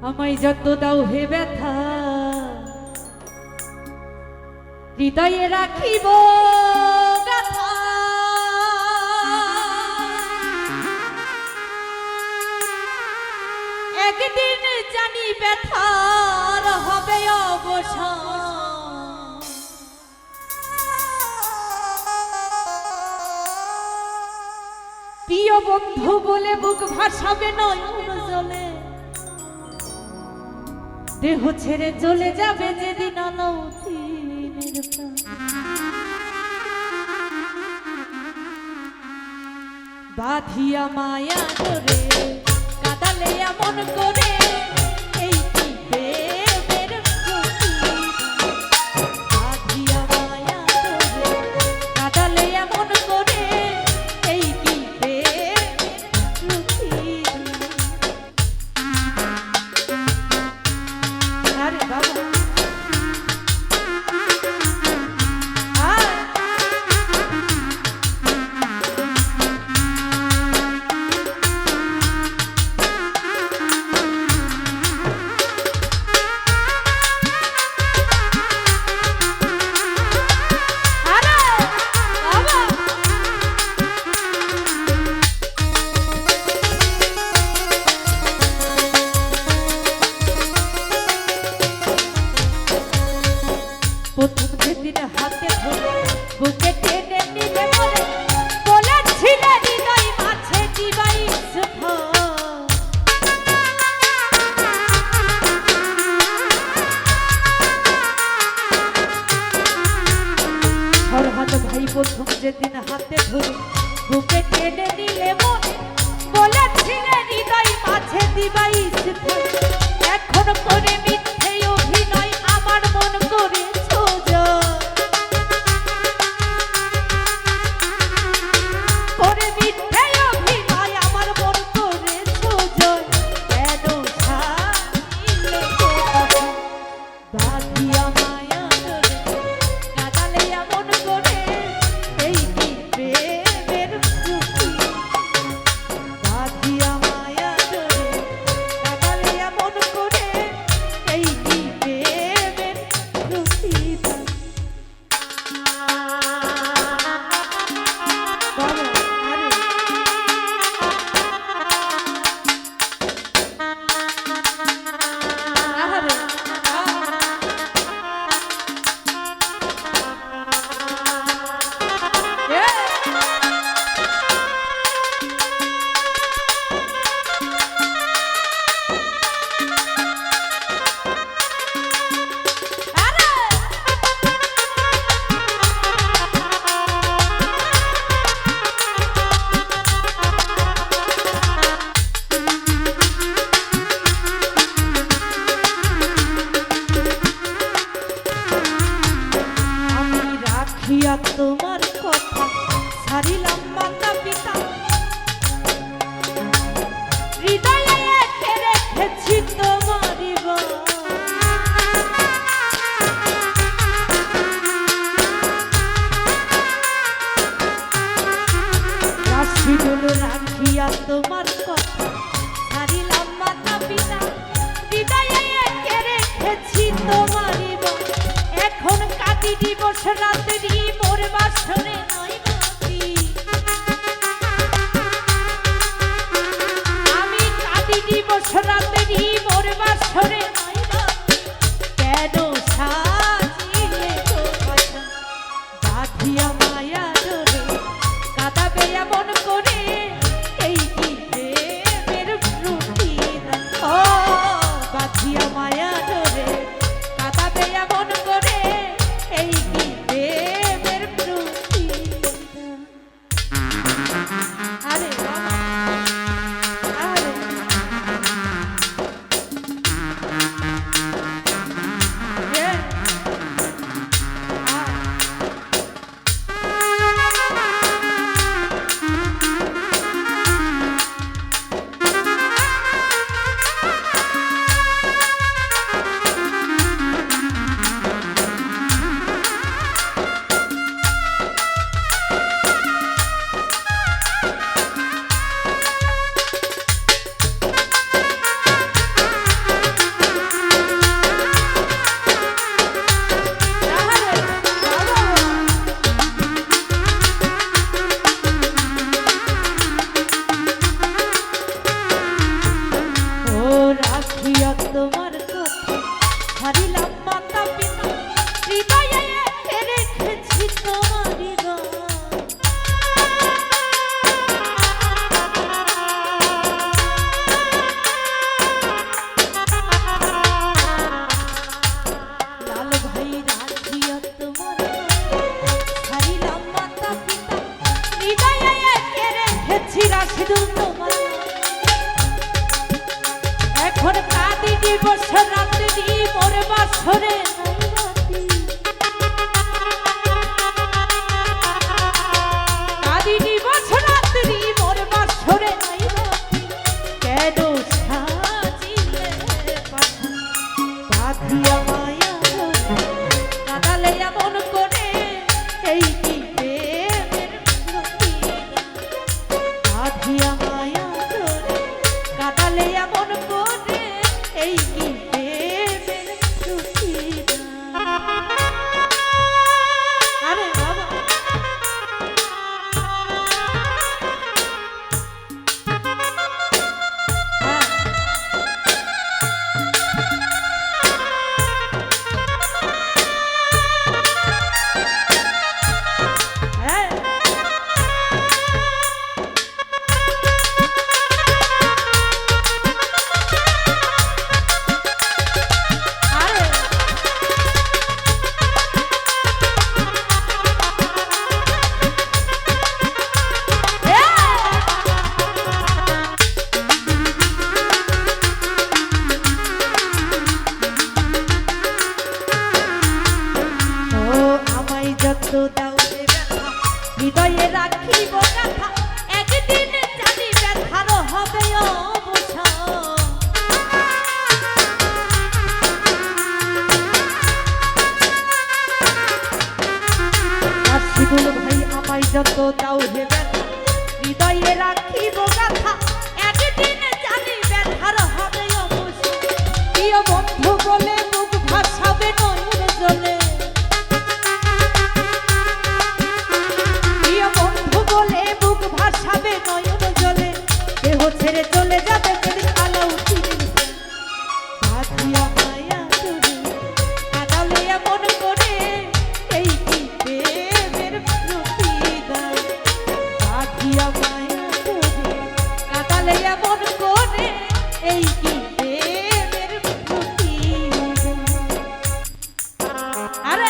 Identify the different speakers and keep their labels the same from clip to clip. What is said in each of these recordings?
Speaker 1: আমায় যত দাও হে ব্যথা হৃদয়ে রাখিব গাথা একদিন জানি ব্যথার হবে অবসান প্রিয় বন্ধু বলে বুক ভাসাবে নয়ন জলে দেহ ছেড়ে চলে যাবে যেদিন অলৌকিক বাঁধিয়া মায়া করে কাঁদালে এমন করে এই কি প্রেমের গতি বাঁধিয়া মায়া করে কাঁদালে এমন করে এই কি প্রেমের গতি আরে বাবা প্রথম যেদিন হাতে ধরে বুকে টেনে নিলে মরে বলেছিলে হৃদয় মাঝে দিবাই ফরহাদ ভাই প্রথম যেদিন হাতে ধরে বুকে টেনে নিলে মরে বলেছিলে হৃদয় মাঝে দিবাই এখন করে মিথ্যে অভিনয় আমার মন করে তোমার কথা ছাড়িলাম মাতা পিতা হৃদয়ে রেখেছি তোমারই রাশিগুলো রাখিয়া তোমার কথা ছাড়িলাম মাতা পিতা হৃদয়ে রেখেছি তোমারই এখন কাটি দিবস রাত্রি মোর বাসর কাঁদি দিবস রাত্রি মোর বাসরে নাই বাতি কাঁদি দিবস রাত্রি মোর বাসরে নাই বাতি কেন সাজিলে পাখা বাঁধিয়া মায়া কাঁদালে এমন করে এই কি প্রেমের প্রতিদান বাঁধিয়া মায়া কাঁদালে এমন করে এই কি প্রেমের প্রতিদান আরে বাবা দাও ব্যথা হৃদয়ে রাখিব কথা একদিন জানি ব্যথার হবে অবসান আশিকুল ভাই আমায় যত দাও হে ব্যথা হৃদয়ে রাখিব কথা একদিন জানি ব্যথার হবে অবসান প্রিয় বন্ধু বলে মুখ ভাসাবে নয়ন জলে ভাসাবে নয়ন জলে দেহ ছেড়ে চলে যাবে যদি আলাউদ্দিন বাঁধিয়া মায়া তোরে কাঁদালে এমন করে এই কি প্রেমের প্রতিদান বাঁধিয়া মায়া তোরে কাঁদালে এমন করে এই কি প্রেমের প্রতিদান আরে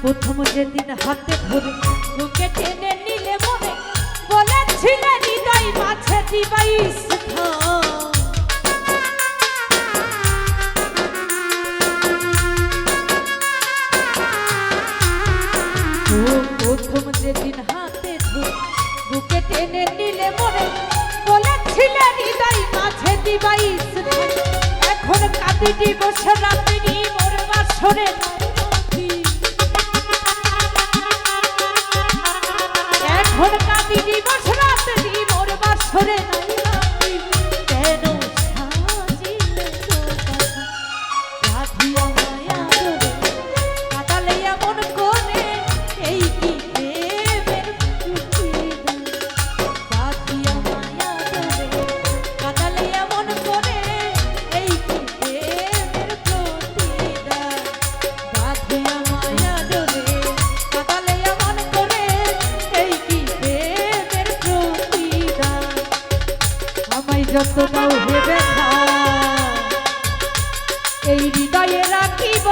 Speaker 1: প্রথম যেদিন হাতে ধরে বুকে টেনে নিলে মনে বলেছিলে হৃদয় মাঝে দিবাই প্রথম যেদিন হাতে ধরে বুকে টেনে নিলে মনে বলেছিলে হৃদয় মাঝে দিবাই এখন কাঁদি দিবস রাত্রি মোর বাসরে এখন কাঁদি দিবস রাত্রি মোর বাসরে নাই বাতি কেন সাজিলে বাঁধিয়া মায়া তোরে কাঁদালে এমন করে এই কি প্রেমের প্রতিদান বাঁধিয়া মায়া তোরে কাঁদালে এমন করে এই কি প্রেমের প্রতিদান বাঁধিয়া মায়া তোরে কাঁদালে এমন করে এই কি প্রেমের প্রতিদান আমায় যত দাও হে ব্যথা এই হৃদয়ে রাখিব